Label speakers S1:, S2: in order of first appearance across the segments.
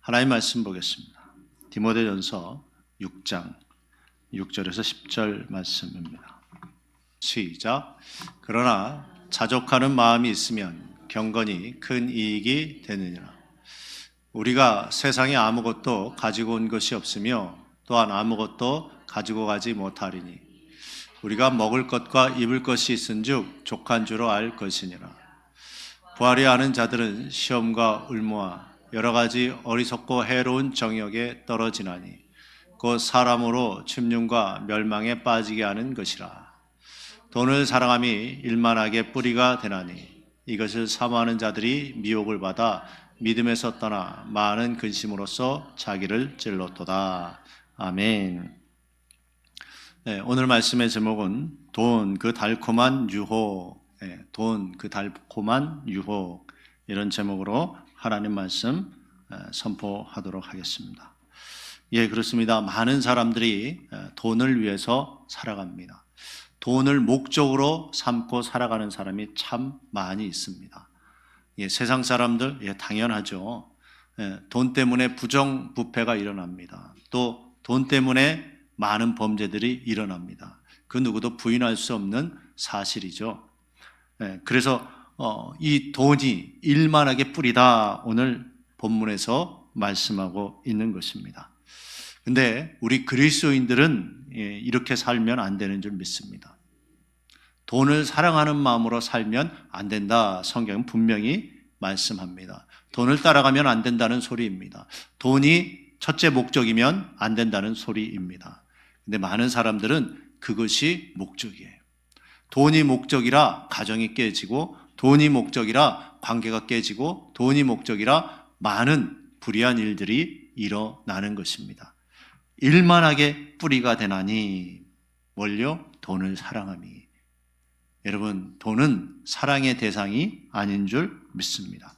S1: 하나님 말씀 보겠습니다. 디모데전서 6장 6절에서 10절 말씀입니다. 시작. 그러나 자족하는 마음이 있으면 경건이 큰 이익이 되느니라. 우리가 세상에 아무것도 가지고 온 것이 없으며 또한 아무것도 가지고 가지 못하리니 우리가 먹을 것과 입을 것이 있은즉 족한 줄로 알 것이니라. 부활이 아는 자들은 시험과 울무와 여러 가지 어리석고 해로운 정욕에 떨어지나니 곧 사람으로 침륜과 멸망에 빠지게 하는 것이라. 돈을 사랑함이 일만하게 뿌리가 되나니 이것을 사모하는 자들이 미혹을 받아 믿음에서 떠나 많은 근심으로써 자기를 찔렀도다. 아멘. 네, 오늘 말씀의 제목은 돈 그 달콤한 유혹, 돈 그 달콤한 유혹, 이런 제목으로 하나님 말씀 선포하도록 하겠습니다. 예, 그렇습니다. 많은 사람들이 돈을 위해서 살아갑니다. 돈을 목적으로 삼고 살아가는 사람이 참 많이 있습니다. 예, 세상 사람들, 예, 당연하죠. 예, 돈 때문에 부정부패가 일어납니다. 또 돈 때문에 많은 범죄들이 일어납니다. 그 누구도 부인할 수 없는 사실이죠. 예, 그래서 이 돈이 일만하게 뿌리다, 오늘 본문에서 말씀하고 있는 것입니다. 근데 우리 그리스도인들은 이렇게 살면 안 되는 줄 믿습니다. 돈을 사랑하는 마음으로 살면 안 된다. 성경은 분명히 말씀합니다. 돈을 따라가면 안 된다는 소리입니다. 돈이 첫째 목적이면 안 된다는 소리입니다. 근데 많은 사람들은 그것이 목적이에요. 돈이 목적이라 가정이 깨지고, 돈이 목적이라 관계가 깨지고, 돈이 목적이라 많은 불의한 일들이 일어나는 것입니다. 일만하게 뿌리가 되나니 뭘요? 돈을 사랑함이. 여러분, 돈은 사랑의 대상이 아닌 줄 믿습니다.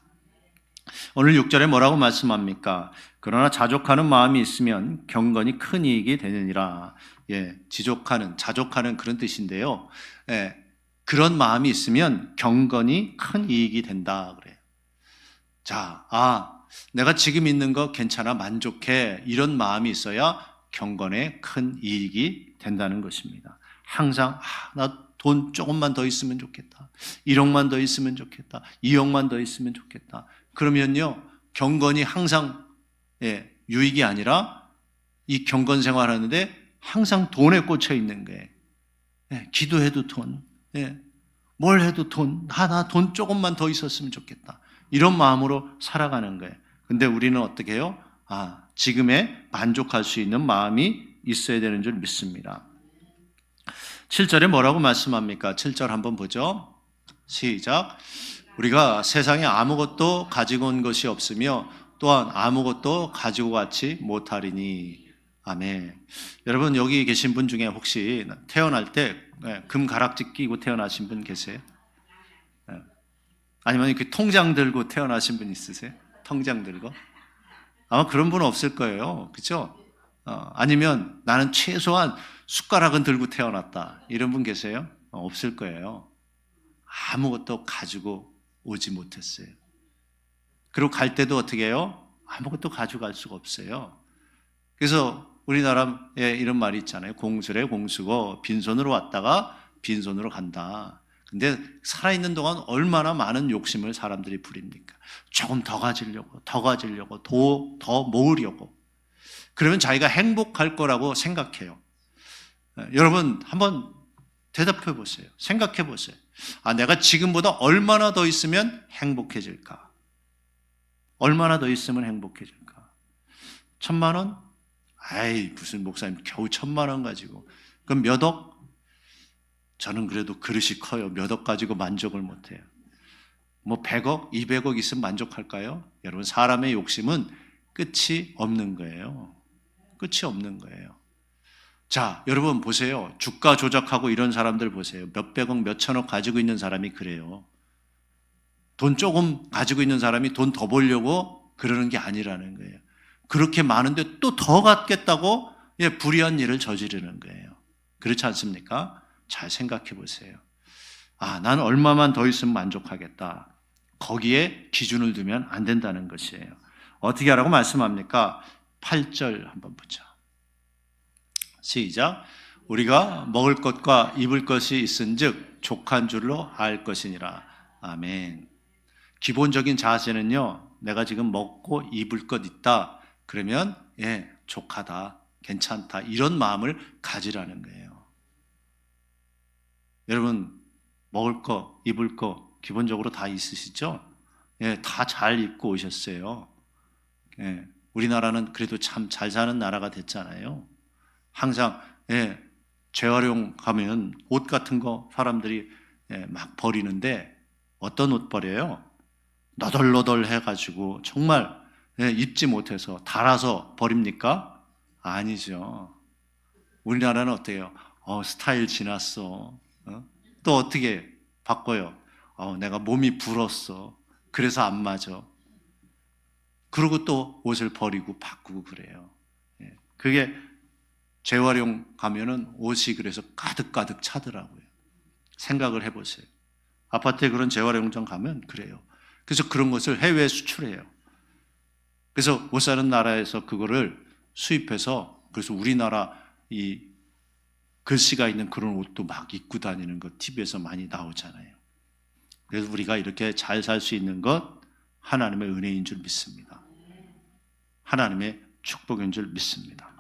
S1: 오늘 6절에 뭐라고 말씀합니까? 그러나 자족하는 마음이 있으면 경건이 큰 이익이 되느니라. 예, 자족하는 그런 뜻인데요. 예, 그런 마음이 있으면 경건이 큰 이익이 된다 그래요. 자, 내가 지금 있는 거 괜찮아, 만족해, 이런 마음이 있어야 경건에 큰 이익이 된다는 것입니다. 항상 나 돈 조금만 더 있으면 좋겠다, 1억만 더 있으면 좋겠다, 2억만 더 있으면 좋겠다. 그러면요, 경건이 항상 유익이 아니라 이 경건 생활하는데 항상 돈에 꽂혀 있는 거예요. 기도해도 돈, 뭘 해도 돈, 나 돈 조금만 더 있었으면 좋겠다, 이런 마음으로 살아가는 거예요. 근데 우리는 어떻게 해요? 지금에 만족할 수 있는 마음이 있어야 되는 줄 믿습니다. 7절에 뭐라고 말씀합니까? 7절 한번 보죠. 시작. 우리가 세상에 아무것도 가지고 온 것이 없으며 또한 아무것도 가지고 가지 못하리니. 아멘. 여러분, 여기 계신 분 중에 혹시 태어날 때 금가락지 끼고 태어나신 분 계세요? 아니면 그 통장 들고 태어나신 분 있으세요? 통장 들고? 아마 그런 분은 없을 거예요. 그렇죠? 아니면 나는 최소한 숟가락은 들고 태어났다, 이런 분 계세요? 없을 거예요. 아무것도 가지고 오지 못했어요. 그리고 갈 때도 어떻게 해요? 아무것도 가져갈 수가 없어요. 그래서 우리나라에 이런 말이 있잖아요. 공수래 공수고 빈손으로 왔다가 빈손으로 간다. 근데 살아있는 동안 얼마나 많은 욕심을 사람들이 부립니까? 조금 더 가지려고, 더 모으려고. 그러면 자기가 행복할 거라고 생각해요. 여러분, 한번 대답해 보세요. 생각해 보세요. 내가 지금보다 얼마나 더 있으면 행복해질까? 얼마나 더 있으면 행복해질까? 1,000만 원? 무슨 목사님 겨우 1,000만 원 가지고. 그럼 몇 억? 저는 그래도 그릇이 커요. 몇 억 가지고 만족을 못해요. 100억, 200억 있으면 만족할까요? 여러분, 사람의 욕심은 끝이 없는 거예요. 끝이 없는 거예요. 자, 여러분 보세요. 주가 조작하고 이런 사람들 보세요. 몇백억, 몇천억 가지고 있는 사람이 그래요. 돈 조금 가지고 있는 사람이 돈 더 벌려고 그러는 게 아니라는 거예요. 그렇게 많은데 또 더 갖겠다고 불의한 일을 저지르는 거예요. 그렇지 않습니까? 잘 생각해 보세요. 난 얼마만 더 있으면 만족하겠다. 거기에 기준을 두면 안 된다는 것이에요. 어떻게 하라고 말씀합니까? 8절 한번 보자. 시작. 우리가 먹을 것과 입을 것이 있은즉 족한 줄로 알 것이니라. 아멘. 기본적인 자세는요, 내가 지금 먹고 입을 것 있다 그러면 족하다, 괜찮다, 이런 마음을 가지라는 거예요. 여러분, 먹을 거, 입을 거 기본적으로 다 있으시죠? 다 잘 입고 오셨어요. 우리나라는 그래도 참 잘 사는 나라가 됐잖아요. 항상 재활용 가면 옷 같은 거 사람들이 막 버리는데 어떤 옷 버려요? 너덜너덜 해가지고 정말 입지 못해서 닳아서 버립니까? 아니죠. 우리나라는 어때요? 스타일 지났어. 또 어떻게 바꿔요? 내가 몸이 불었어. 그래서 안 맞아. 그러고 또 옷을 버리고 바꾸고 그래요. 그게 재활용 가면은 옷이 그래서 가득가득 차더라고요. 생각을 해보세요. 아파트에 그런 재활용장 가면 그래요. 그래서 그런 것을 해외에 수출해요. 그래서 못 사는 나라에서 그거를 수입해서, 그래서 우리나라 이 글씨가 있는 그런 옷도 막 입고 다니는 거 TV에서 많이 나오잖아요. 그래서 우리가 이렇게 잘 살 수 있는 것 하나님의 은혜인 줄 믿습니다. 하나님의 축복인 줄 믿습니다.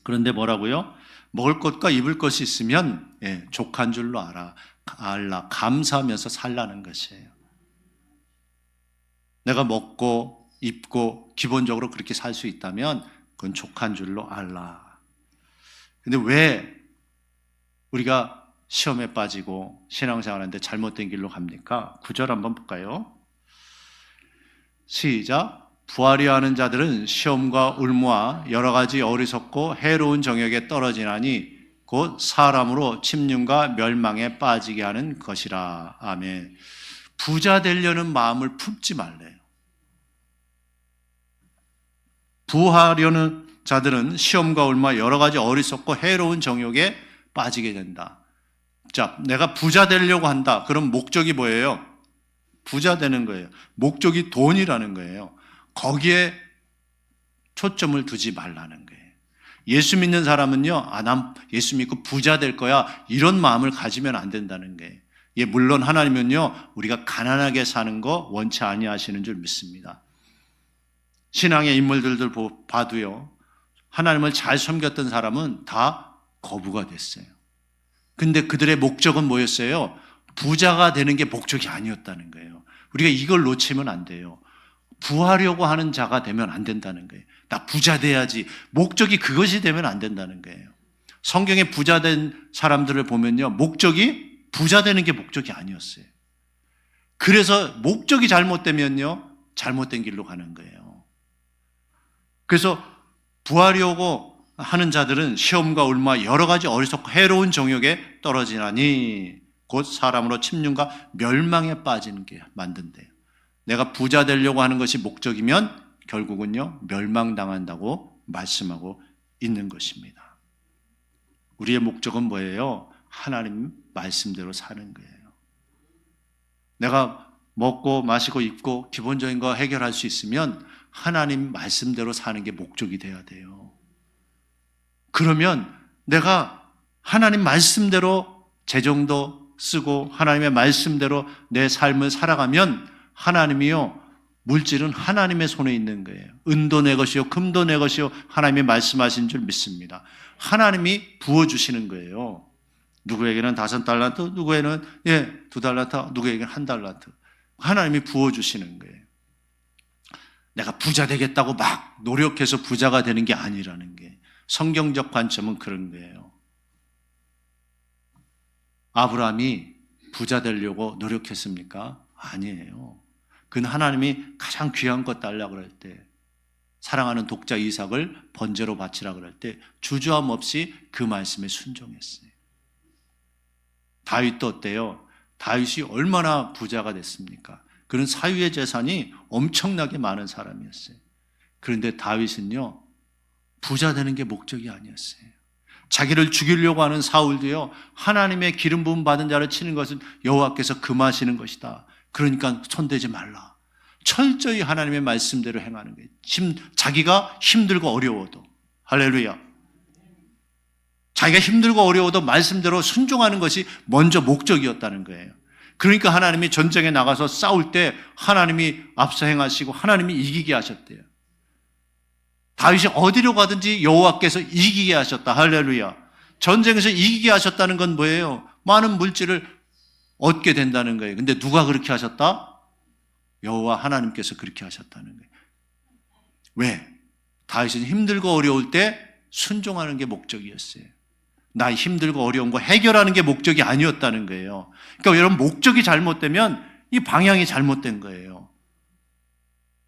S1: 그런데 뭐라고요? 먹을 것과 입을 것이 있으면 족한 줄로 알라, 감사하면서 살라는 것이에요. 내가 먹고 입고 기본적으로 그렇게 살 수 있다면 그건 족한 줄로 알라. 근데 왜 우리가 시험에 빠지고 신앙생활하는데 잘못된 길로 갑니까? 9절 한번 볼까요? 시작. 부하려 하는 자들은 시험과 울무와 여러 가지 어리석고 해로운 정욕에 떨어지나니 곧 사람으로 침륜과 멸망에 빠지게 하는 것이라. 아멘. 부자 되려는 마음을 품지 말래요. 부하려는 자들은 시험과 울무와 여러 가지 어리석고 해로운 정욕에 빠지게 된다. 자, 내가 부자 되려고 한다. 그럼 목적이 뭐예요? 부자 되는 거예요. 목적이 돈이라는 거예요. 거기에 초점을 두지 말라는 거예요. 예수 믿는 사람은요, 난 예수 믿고 부자 될 거야, 이런 마음을 가지면 안 된다는 거예요. 물론 하나님은요, 우리가 가난하게 사는 거 원치 아니하시는 줄 믿습니다. 신앙의 인물들을 봐도요, 하나님을 잘 섬겼던 사람은 다 거부가 됐어요. 근데 그들의 목적은 뭐였어요? 부자가 되는 게 목적이 아니었다는 거예요. 우리가 이걸 놓치면 안 돼요. 부하려고 하는 자가 되면 안 된다는 거예요. 나 부자 돼야지. 목적이 그것이 되면 안 된다는 거예요. 성경에 부자 된 사람들을 보면요, 목적이 부자 되는 게 목적이 아니었어요. 그래서 목적이 잘못되면요, 잘못된 길로 가는 거예요. 그래서 부하려고 하는 자들은 시험과 울무와 여러 가지 어리석고 해로운 정욕에 떨어지나니 곧 사람으로 침륜과 멸망에 빠지는 게 만든대요. 내가 부자 되려고 하는 것이 목적이면 결국은요, 멸망당한다고 말씀하고 있는 것입니다. 우리의 목적은 뭐예요? 하나님 말씀대로 사는 거예요. 내가 먹고 마시고 입고 기본적인 거 해결할 수 있으면 하나님 말씀대로 사는 게 목적이 돼야 돼요. 그러면 내가 하나님 말씀대로 재정도 쓰고 하나님의 말씀대로 내 삶을 살아가면 하나님이요, 물질은 하나님의 손에 있는 거예요. 은도 내 것이요 금도 내 것이요 하나님이 말씀하신 줄 믿습니다. 하나님이 부어주시는 거예요. 누구에게는 5달란트, 누구에게는 2달란트, 누구에게는 1달란트. 하나님이 부어주시는 거예요. 내가 부자 되겠다고 막 노력해서 부자가 되는 게 아니라는 게, 성경적 관점은 그런 거예요. 아브라함이 부자 되려고 노력했습니까? 아니에요. 그는 하나님이 가장 귀한 것 달라고 그럴 때, 사랑하는 독자 이삭을 번제로 바치라 그럴 때 주저함 없이 그 말씀에 순종했어요. 다윗도 어때요? 다윗이 얼마나 부자가 됐습니까? 그는 사유의 재산이 엄청나게 많은 사람이었어요. 그런데 다윗은요, 부자 되는 게 목적이 아니었어요. 자기를 죽이려고 하는 사울도요, 하나님의 기름 부음 받은 자를 치는 것은 여호와께서 금하시는 것이다. 그러니까 손대지 말라. 철저히 하나님의 말씀대로 행하는 거예요. 자기가 힘들고 어려워도. 할렐루야. 자기가 힘들고 어려워도 말씀대로 순종하는 것이 먼저 목적이었다는 거예요. 그러니까 하나님이 전쟁에 나가서 싸울 때 하나님이 앞서 행하시고 하나님이 이기게 하셨대요. 다윗이 어디로 가든지 여호와께서 이기게 하셨다. 할렐루야. 전쟁에서 이기게 하셨다는 건 뭐예요? 많은 물질을 얻게 된다는 거예요. 근데 누가 그렇게 하셨다? 여호와 하나님께서 그렇게 하셨다는 거예요. 왜? 다윗은 힘들고 어려울 때 순종하는 게 목적이었어요. 나 힘들고 어려운 거 해결하는 게 목적이 아니었다는 거예요. 그러니까 여러분, 목적이 잘못되면 이 방향이 잘못된 거예요.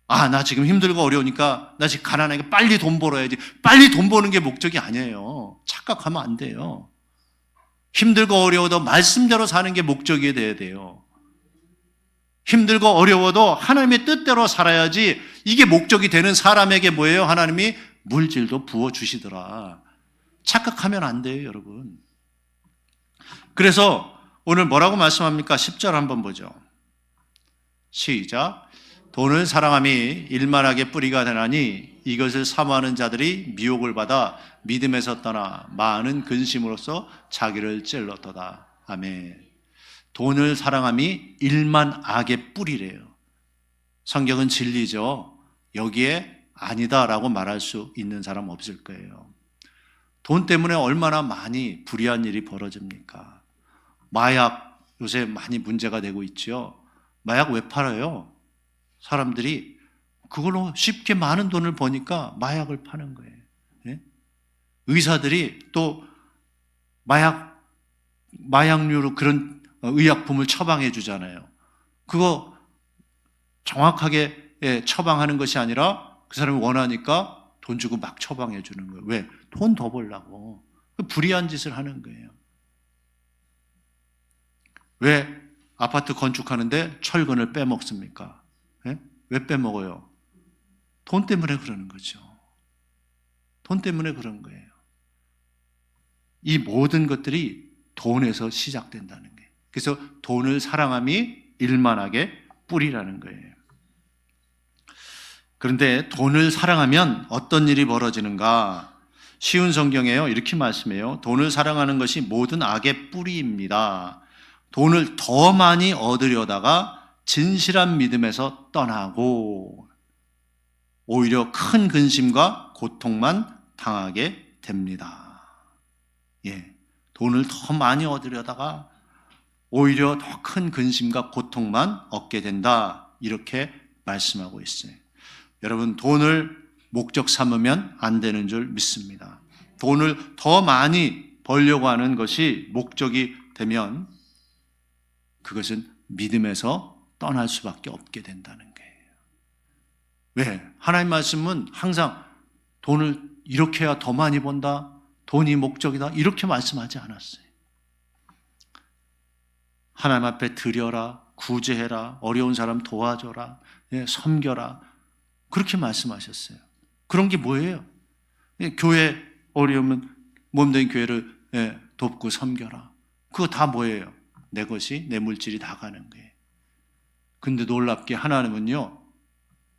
S1: 아, 나 지금 힘들고 어려우니까 나 지금 가난하니까 빨리 돈 벌어야지. 빨리 돈 버는 게 목적이 아니에요. 착각하면 안 돼요. 힘들고 어려워도 말씀대로 사는 게 목적이 돼야 돼요. 힘들고 어려워도 하나님의 뜻대로 살아야지. 이게 목적이 되는 사람에게 뭐예요? 하나님이 물질도 부어주시더라. 착각하면 안 돼요, 여러분. 그래서 오늘 뭐라고 말씀합니까? 10절 한번 보죠. 시작. 돈을 사랑함이 일만하게 뿌리가 되나니 이것을 사모하는 자들이 미혹을 받아 믿음에서 떠나 많은 근심으로써 자기를 찔렀도다. 아멘. 돈을 사랑함이 일만 악의 뿌리래요. 성경은 진리죠. 여기에 아니다라고 말할 수 있는 사람 없을 거예요. 돈 때문에 얼마나 많이 불의한 일이 벌어집니까? 마약 요새 많이 문제가 되고 있죠. 마약 왜 팔아요? 사람들이 그걸로 쉽게 많은 돈을 버니까 마약을 파는 거예요. 네? 의사들이 또 마약류로 그런 의약품을 처방해 주잖아요. 그거 정확하게 처방하는 것이 아니라 그 사람이 원하니까 돈 주고 막 처방해 주는 거예요. 왜? 돈 더 벌라고. 불의한 짓을 하는 거예요. 왜 아파트 건축하는데 철근을 빼먹습니까? 네? 왜 빼먹어요? 돈 때문에 그러는 거죠. 돈 때문에 그런 거예요. 이 모든 것들이 돈에서 시작된다는 거예요. 그래서 돈을 사랑함이 일만하게 뿌리라는 거예요. 그런데 돈을 사랑하면 어떤 일이 벌어지는가? 쉬운 성경에요. 이렇게 말씀해요. 돈을 사랑하는 것이 모든 악의 뿌리입니다. 돈을 더 많이 얻으려다가 진실한 믿음에서 떠나고 오히려 큰 근심과 고통만 당하게 됩니다. 예, 돈을 더 많이 얻으려다가 오히려 더 큰 근심과 고통만 얻게 된다. 이렇게 말씀하고 있어요. 여러분, 돈을 목적 삼으면 안 되는 줄 믿습니다. 돈을 더 많이 벌려고 하는 것이 목적이 되면 그것은 믿음에서 떠날 수밖에 없게 된다는 거예요. 왜? 하나님 말씀은 항상 돈을 이렇게 해야 더 많이 번다, 돈이 목적이다, 이렇게 말씀하지 않았어요. 하나님 앞에 드려라, 구제해라, 어려운 사람 도와줘라, 섬겨라, 그렇게 말씀하셨어요. 그런 게 뭐예요? 교회 어려우면 몸된 교회를 돕고 섬겨라. 그거 다 뭐예요? 내 것이, 내 물질이 다 가는 거예요. 근데 놀랍게 하나님은요,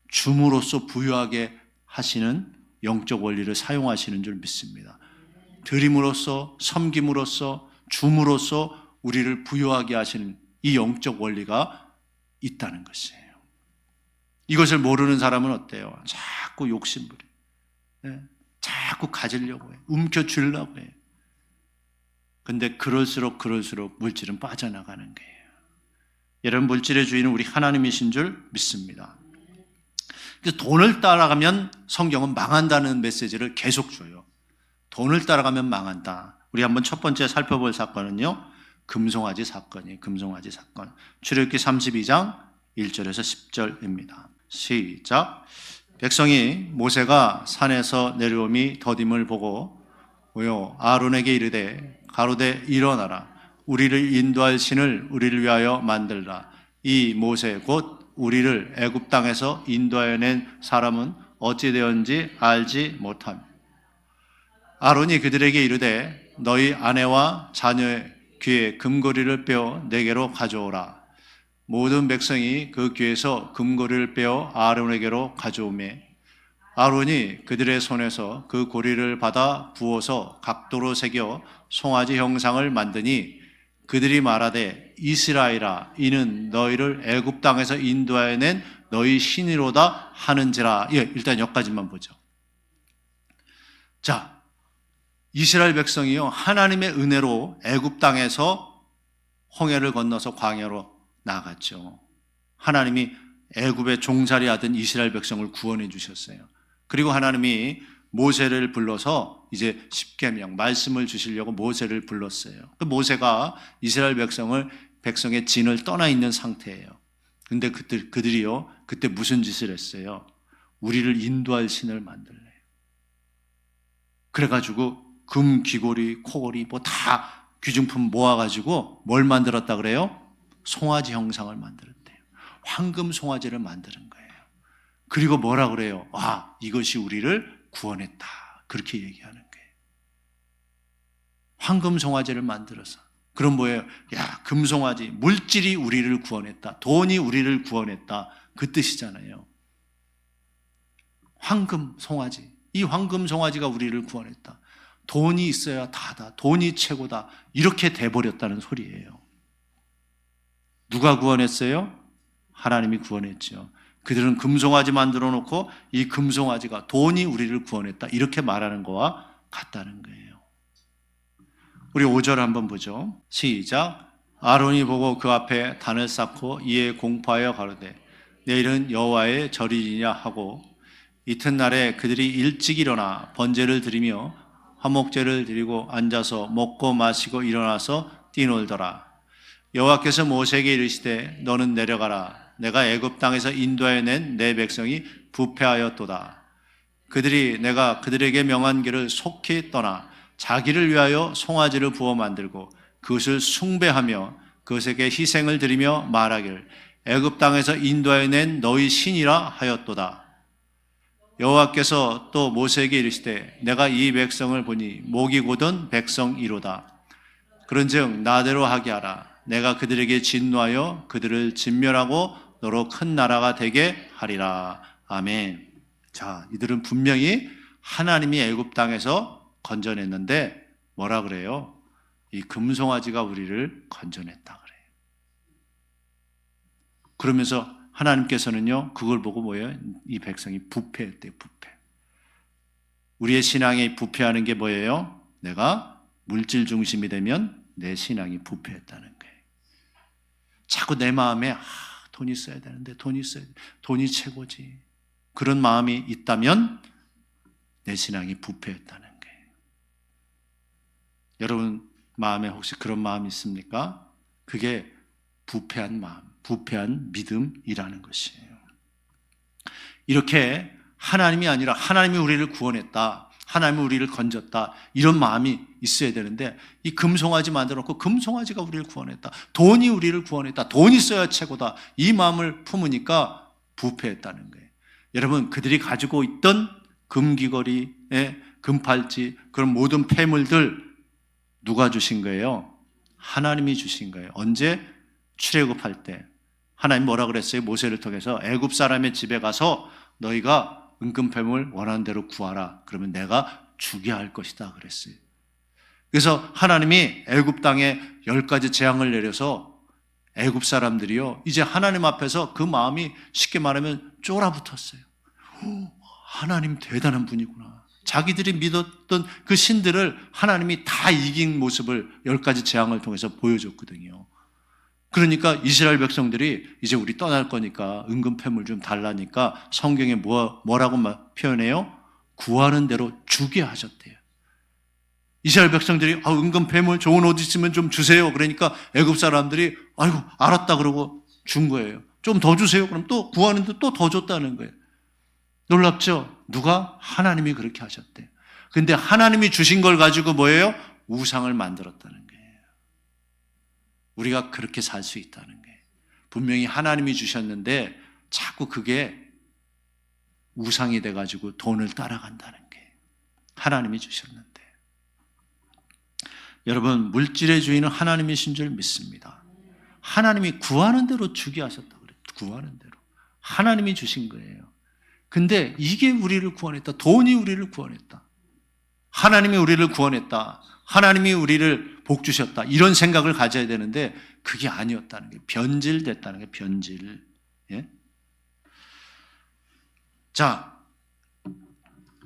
S1: 줌으로써 부유하게 하시는 영적 원리를 사용하시는 줄 믿습니다. 드림으로써, 섬김으로써, 줌으로써 우리를 부유하게 하시는 이 영적 원리가 있다는 것이에요. 이것을 모르는 사람은 어때요? 자꾸 욕심부려. 자꾸 가지려고 해요. 움켜쥐려고 해요. 근데 그럴수록 물질은 빠져나가는 거예요. 여러분, 물질의 주인은 우리 하나님이신 줄 믿습니다. 그래서 돈을 따라가면 성경은 망한다는 메시지를 계속 줘요. 돈을 따라가면 망한다. 우리 한번 첫 번째 살펴볼 사건은요, 금송아지 사건이에요. 금송아지 사건. 출애굽기 32장 1절에서 10절입니다. 시작. 백성이 모세가 산에서 내려옴이 더딤을 보고 아론에게 이르되 가로되 일어나라. 우리를 인도할 신을 우리를 위하여 만들라. 이 모세 곧 우리를 애굽 땅에서 인도하여 낸 사람은 어찌 되었는지 알지 못함. 아론이 그들에게 이르되 너희 아내와 자녀의 귀에 금고리를 빼어 내게로 가져오라. 모든 백성이 그 귀에서 금고리를 빼어 아론에게로 가져오매 아론이 그들의 손에서 그 고리를 받아 부어서 각도로 새겨 송아지 형상을 만드니 그들이 말하되 이스라엘아 이는 너희를 애굽 땅에서 인도하여 낸 너희 신이로다 하는지라. 예, 일단 여기까지만 보죠. 자, 이스라엘 백성이요 하나님의 은혜로 애굽 땅에서 홍해를 건너서 광야로 나갔죠. 하나님이 애굽에 종살이하던 이스라엘 백성을 구원해 주셨어요. 그리고 하나님이 모세를 불러서 이제 십계명 말씀을 주시려고 모세를 불렀어요. 모세가 이스라엘 백성의 진을 떠나 있는 상태예요. 근데 그들이요 그때 무슨 짓을 했어요? 우리를 인도할 신을 만들래요. 그래가지고 금 귀고리, 코고리 뭐 다 귀중품 모아가지고 뭘 만들었다 그래요? 송아지 형상을 만들었대요. 황금 송아지를 만드는 거예요. 그리고 뭐라 그래요? 와, 이것이 우리를 구원했다. 그렇게 얘기하는 거예요. 황금 송아지를 만들어서. 그럼 뭐예요? 야, 금송아지, 물질이 우리를 구원했다. 돈이 우리를 구원했다. 그 뜻이잖아요. 황금 송아지. 이 황금 송아지가 우리를 구원했다. 돈이 있어야 다다. 돈이 최고다. 이렇게 돼버렸다는 소리예요. 누가 구원했어요? 하나님이 구원했죠. 그들은 금송아지 만들어 놓고 이 금송아지가 돈이 우리를 구원했다. 이렇게 말하는 거와 같다는 거예요. 우리 5절 한번 보죠. 시작. 아론이 보고 그 앞에 단을 쌓고 이에 공포하여 가로되 내일은 여호와의 절이니냐 하고 이튿날에 그들이 일찍 일어나 번제를 드리며 화목제를 드리고 앉아서 먹고 마시고 일어나서 뛰놀더라. 여호와께서 모세에게 이르시되 너는 내려가라. 내가 애굽 땅에서 인도하여 낸 내 백성이 부패하였도다. 그들이 내가 그들에게 명한 길을 속히 떠나 자기를 위하여 송아지를 부어 만들고 그것을 숭배하며 그것에게 희생을 드리며 말하기를 애굽 땅에서 인도하여 낸 너희 신이라 하였도다. 여호와께서 또 모세에게 이르시되 내가 이 백성을 보니 목이 곧은 백성이로다. 그런즉 나대로 하게 하라. 내가 그들에게 진노하여 그들을 진멸하고 너로 큰 나라가 되게 하리라. 아멘. 자, 이들은 분명히 하나님이 애굽 땅에서 건져냈는데 뭐라 그래요? 이 금송아지가 우리를 건져냈다 그래요. 그러면서 하나님께서는요 그걸 보고 뭐예요? 이 백성이 부패했대요. 부패. 우리의 신앙이 부패하는 게 뭐예요? 내가 물질 중심이 되면 내 신앙이 부패했다는 거예요. 자꾸 내 마음에 돈이 있어야 되는데 돈이 최고지. 그런 마음이 있다면 내 신앙이 부패했다는 거예요. 여러분 마음에 혹시 그런 마음이 있습니까? 그게 부패한 마음, 부패한 믿음이라는 것이에요. 이렇게 하나님이 아니라 하나님이 우리를 구원했다, 하나님이 우리를 건졌다, 이런 마음이 있어야 되는데 이 금송아지 만들어 놓고 금송아지가 우리를 구원했다, 돈이 우리를 구원했다, 돈이 있어야 최고다, 이 마음을 품으니까 부패했다는 거예요. 여러분 그들이 가지고 있던 금귀걸이, 금팔찌, 그런 모든 폐물들 누가 주신 거예요? 하나님이 주신 거예요. 언제? 출애굽할 때 하나님 뭐라 그랬어요? 모세를 통해서 애굽 사람의 집에 가서 너희가 은금패물 원하는 대로 구하라. 그러면 내가 주게 할 것이다 그랬어요. 그래서 하나님이 애굽 땅에 10가지 재앙을 내려서 애굽 사람들이요 이제 하나님 앞에서 그 마음이 쉽게 말하면 쫄아붙었어요. 하나님 대단한 분이구나. 자기들이 믿었던 그 신들을 하나님이 다 이긴 모습을 10가지 재앙을 통해서 보여줬거든요. 그러니까 이스라엘 백성들이 이제 우리 떠날 거니까 은금패물 좀 달라니까 성경에 뭐라고 표현해요? 구하는 대로 주게 하셨대요. 이스라엘 백성들이 은금패물 좋은 옷 있으면 좀 주세요. 그러니까 애굽 사람들이 아이고 알았다 그러고 준 거예요. 좀 더 주세요. 그럼 또 구하는데 또 더 줬다는 거예요. 놀랍죠? 누가? 하나님이 그렇게 하셨대요. 근데 하나님이 주신 걸 가지고 뭐예요? 우상을 만들었다는 거예요. 우리가 그렇게 살 수 있다는 거예요. 분명히 하나님이 주셨는데 자꾸 그게 우상이 돼가지고 돈을 따라간다는 거예요. 하나님이 주셨는데. 여러분 물질의 주인은 하나님이신 줄 믿습니다. 하나님이 구하는 대로 주게 하셨다고 그래요. 구하는 대로. 하나님이 주신 거예요. 근데 이게 우리를 구원했다. 돈이 우리를 구원했다. 하나님이 우리를 구원했다. 하나님이 우리를 복 주셨다. 이런 생각을 가져야 되는데 그게 아니었다는 게 변질됐다는 게 변질. 예? 자,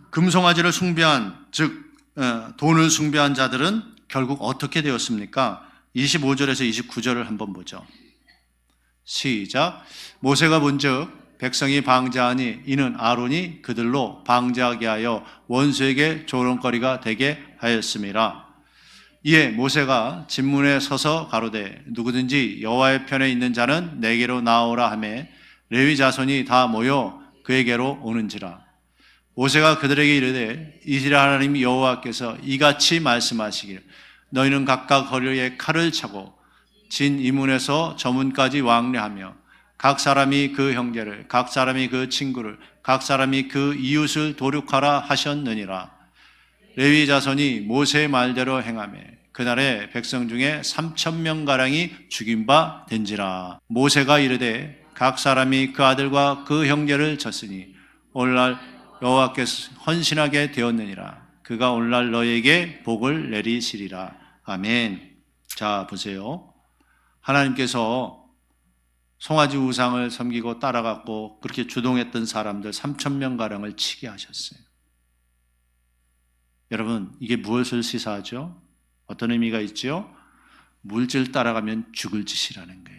S1: 금송아지를 숭배한 즉 돈을 숭배한 자들은 결국 어떻게 되었습니까? 25절에서 29절을 한번 보죠. 시작. 모세가 본즉 백성이 방자하니 이는 아론이 그들로 방자하게 하여 원수에게 조롱거리가 되게 하였음이라. 이에 모세가 진문에 서서 가로되 누구든지 여호와의 편에 있는 자는 내게로 나오라 하며 레위 자손이 다 모여 그에게로 오는지라. 모세가 그들에게 이르되 이스라엘 하나님 여호와께서 이같이 말씀하시기를 너희는 각각 허리에 칼을 차고 진 이문에서 저문까지 왕래하며 각 사람이 그 형제를 각 사람이 그 친구를 각 사람이 그 이웃을 도륙하라 하셨느니라. 레위 자손이 모세의 말대로 행하며 그날에 백성 중에 3,000명가량이 죽인 바 된지라. 모세가 이르되 각 사람이 그 아들과 그 형제를 쳤으니 오늘날 여호와께서 헌신하게 되었느니라. 그가 오늘날 너희에게 복을 내리시리라. 아멘. 자, 보세요. 하나님께서 송아지 우상을 섬기고 따라갔고 그렇게 주동했던 사람들 3,000명가량을 치게 하셨어요. 여러분, 이게 무엇을 시사하죠? 어떤 의미가 있죠? 물질 따라가면 죽을 짓이라는 거예요.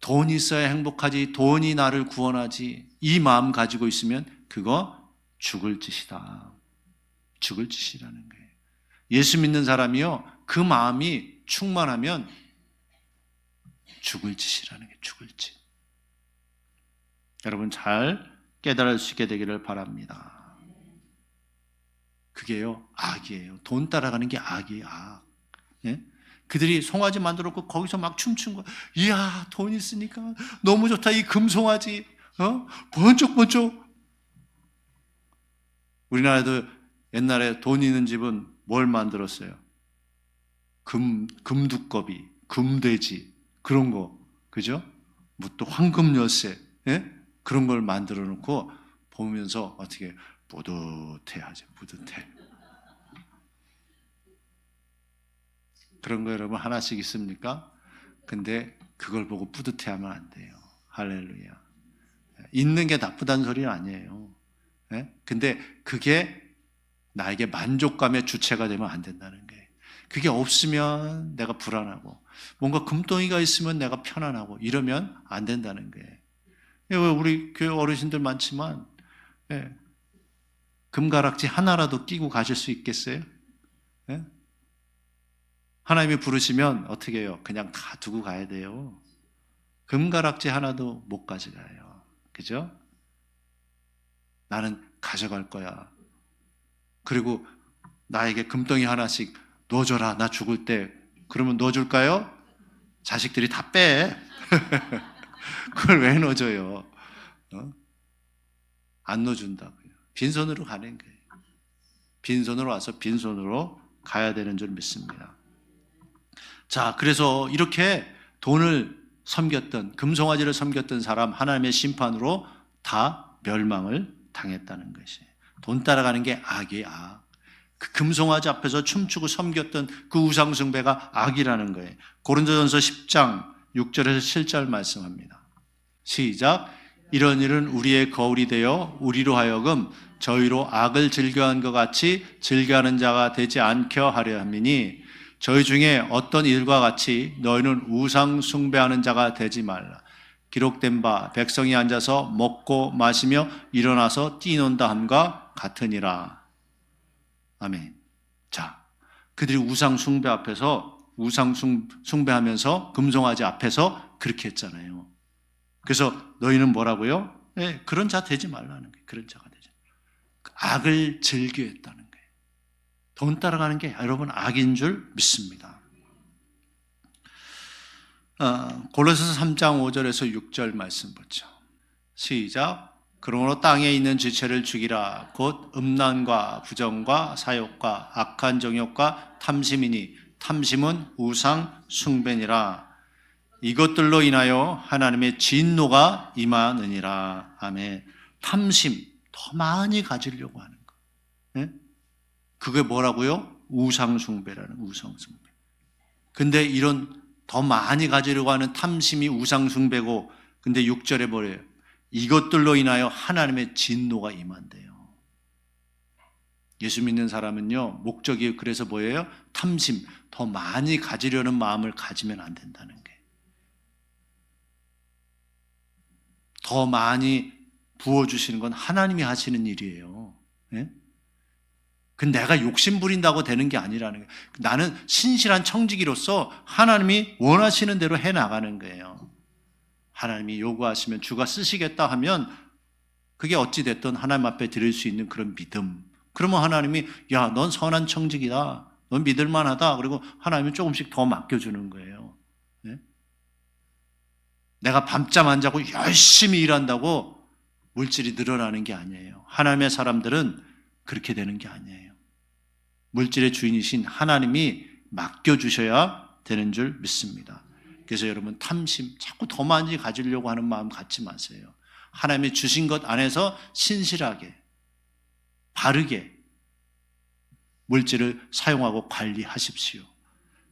S1: 돈이 있어야 행복하지, 돈이 나를 구원하지, 이 마음 가지고 있으면 그거 죽을 짓이다. 죽을 짓이라는 거예요. 예수 믿는 사람이요, 그 마음이 충만하면 죽을 짓이라는 게 죽을 짓. 여러분 잘 깨달을 수 있게 되기를 바랍니다. 그게요 악이에요. 돈 따라가는 게 악이에요. 악. 예? 그들이 송아지 만들었고 거기서 막 춤춘 거. 이야, 돈 있으니까 너무 좋다. 이 금송아지 번쩍번쩍. 우리나라도 옛날에 돈 있는 집은 뭘 만들었어요? 금두꺼비, 금돼지 그런 거, 그죠? 뭐 또 황금 열쇠, 예? 그런 걸 만들어 놓고 보면서 어떻게 뿌듯해 하죠. 뿌듯해. 그런 거 여러분 하나씩 있습니까? 근데 그걸 보고 뿌듯해하면 안 돼요. 할렐루야. 있는 게 나쁘다는 소리는 아니에요. 예? 근데 그게 나에게 만족감의 주체가 되면 안 된다는 거예요. 그게 없으면 내가 불안하고 뭔가 금덩이가 있으면 내가 편안하고 이러면 안 된다는 거예요. 우리 교회 어르신들 많지만 금가락지 하나라도 끼고 가실 수 있겠어요? 예? 하나님이 부르시면 어떻게 해요? 그냥 다 두고 가야 돼요. 금가락지 하나도 못 가져가요. 그죠? 나는 가져갈 거야. 그리고 나에게 금덩이 하나씩 넣어줘라. 나 죽을 때. 그러면 넣어줄까요? 자식들이 다 빼. 그걸 왜 넣어줘요? 안 넣어준다고요. 빈손으로 가는 거예요. 빈손으로 와서 빈손으로 가야 되는 줄 믿습니다. 자, 그래서 이렇게 돈을 섬겼던, 금송아지를 섬겼던 사람 하나님의 심판으로 다 멸망을 당했다는 것이에요. 돈 따라가는 게 악이에요, 악. 그 금송아지 앞에서 춤추고 섬겼던 그 우상숭배가 악이라는 거예요. 고린도전서 10장 6절에서 7절 말씀합니다. 시작. 이런 일은 우리의 거울이 되어 우리로 하여금 저희로 악을 즐겨한 것 같이 즐겨하는 자가 되지 않게 하려 함이니 저희 중에 어떤 일과 같이 너희는 우상 숭배하는 자가 되지 말라. 기록된 바 백성이 앉아서 먹고 마시며 일어나서 뛰논다 함과 같으니라. 아멘. 자, 그들이 우상 숭배 앞에서 우상 숭배하면서 금송아지 앞에서 그렇게 했잖아요. 그래서 너희는 뭐라고요? 네, 그런 자 되지 말라는 거예요. 그런 자가 되지. 악을 즐겨했다는 거예요. 돈 따라가는 게 여러분 악인 줄 믿습니다. 골로새서 3장 5절에서 6절 말씀 보죠. 시작. 그러므로 땅에 있는 지체를 죽이라. 곧 음란과 부정과 사욕과 악한 정욕과 탐심이니 탐심은 우상 숭배니라. 이것들로 인하여 하나님의 진노가 임하느니라. 아멘. 탐심, 더 많이 가지려고 하는 거. 예? 그게 뭐라고요? 우상숭배라는, 우상숭배. 근데 이런 더 많이 가지려고 하는 탐심이 우상숭배고, 근데 6절에 뭐래요? 이것들로 인하여 하나님의 진노가 임한대요. 예수 믿는 사람은요, 목적이 그래서 뭐예요? 탐심, 더 많이 가지려는 마음을 가지면 안 된다는 게. 더 많이 부어주시는 건 하나님이 하시는 일이에요. 예? 그 내가 욕심 부린다고 되는 게 아니라는 거예요. 나는 신실한 청지기로서 하나님이 원하시는 대로 해나가는 거예요. 하나님이 요구하시면 주가 쓰시겠다 하면 그게 어찌됐든 하나님 앞에 드릴 수 있는 그런 믿음. 그러면 하나님이 야, 넌 선한 청지기다. 넌 믿을만하다. 그리고 하나님이 조금씩 더 맡겨주는 거예요. 네? 내가 밤잠 안 자고 열심히 일한다고 물질이 늘어나는 게 아니에요. 하나님의 사람들은 그렇게 되는 게 아니에요. 물질의 주인이신 하나님이 맡겨주셔야 되는 줄 믿습니다. 그래서 여러분 탐심, 자꾸 더 많이 가지려고 하는 마음 갖지 마세요. 하나님이 주신 것 안에서 신실하게, 바르게 물질을 사용하고 관리하십시오.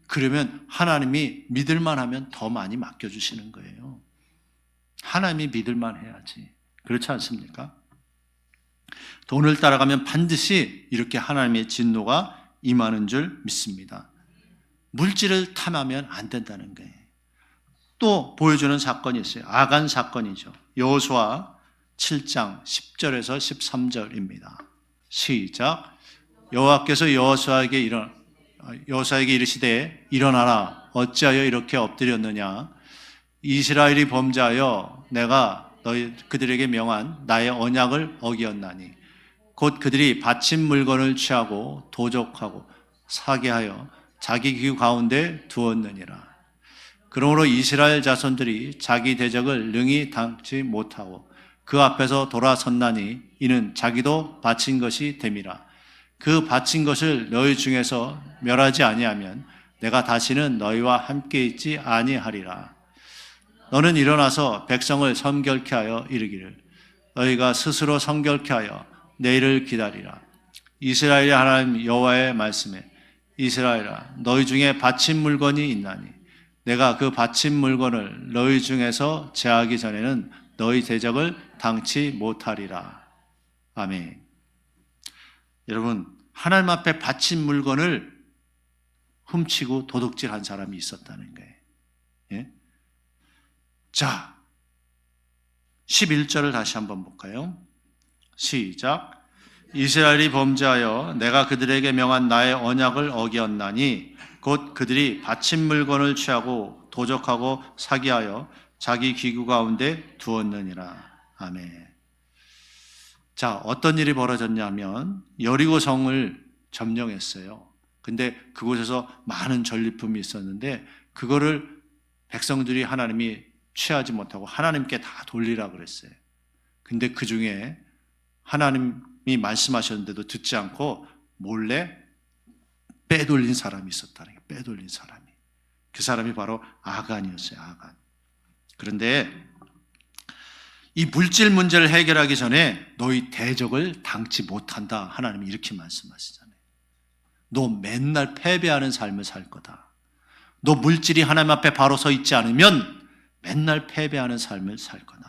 S1: 그러면 하나님이 믿을만 하면 더 많이 맡겨주시는 거예요. 하나님이 믿을만 해야지. 그렇지 않습니까? 돈을 따라가면 반드시 이렇게 하나님의 진노가 임하는 줄 믿습니다. 물질을 탐하면 안 된다는 거예요. 또 보여주는 사건이 있어요. 아간 사건이죠. 여호수아 7장 10절에서 13절입니다. 시작. 여호와께서 여호수아에게 이르시되 일어나라. 어찌하여 이렇게 엎드렸느냐. 이스라엘이 범죄하여 내가 그들에게 명한 나의 언약을 어기었나니 곧 그들이 바친 물건을 취하고 도적하고 사기하여 자기 귀 가운데 두었느니라. 그러므로 이스라엘 자손들이 자기 대적을 능히 당치 못하고 그 앞에서 돌아섰나니 이는 자기도 바친 것이 됨이라. 그 바친 것을 너희 중에서 멸하지 아니하면 내가 다시는 너희와 함께 있지 아니하리라. 너는 일어나서 백성을 성결케 하여 이르기를 너희가 스스로 성결케 하여 내일을 기다리라. 이스라엘의 하나님 여호와의 말씀에 이스라엘아 너희 중에 바친 물건이 있나니 내가 그 바친 물건을 너희 중에서 제하기 전에는 너희 대적을 당치 못하리라. 아멘. 여러분 하나님 앞에 바친 물건을 훔치고 도둑질한 사람이 있었다는 거예요. 예? 자, 11절을 다시 한번 볼까요? 시작. 이스라엘이 범죄하여 내가 그들에게 명한 나의 언약을 어기었나니 곧 그들이 바친 물건을 취하고 도적하고 사기하여 자기 기구 가운데 두었느니라. 아멘. 자, 어떤 일이 벌어졌냐면 여리고 성을 점령했어요. 근데 그곳에서 많은 전리품이 있었는데 그거를 백성들이 하나님이 취하지 못하고 하나님께 다 돌리라 그랬어요. 근데 그 중에 하나님이 말씀하셨는데도 듣지 않고 몰래 빼돌린 사람이 있었다는 게 빼돌린 사람이. 그 사람이 바로 아간이었어요. 아간. 그런데 이 물질 문제를 해결하기 전에 너희 대적을 당치 못한다. 하나님이 이렇게 말씀하시잖아요. 너 맨날 패배하는 삶을 살 거다. 너 물질이 하나님 앞에 바로 서 있지 않으면 맨날 패배하는 삶을 살 거다.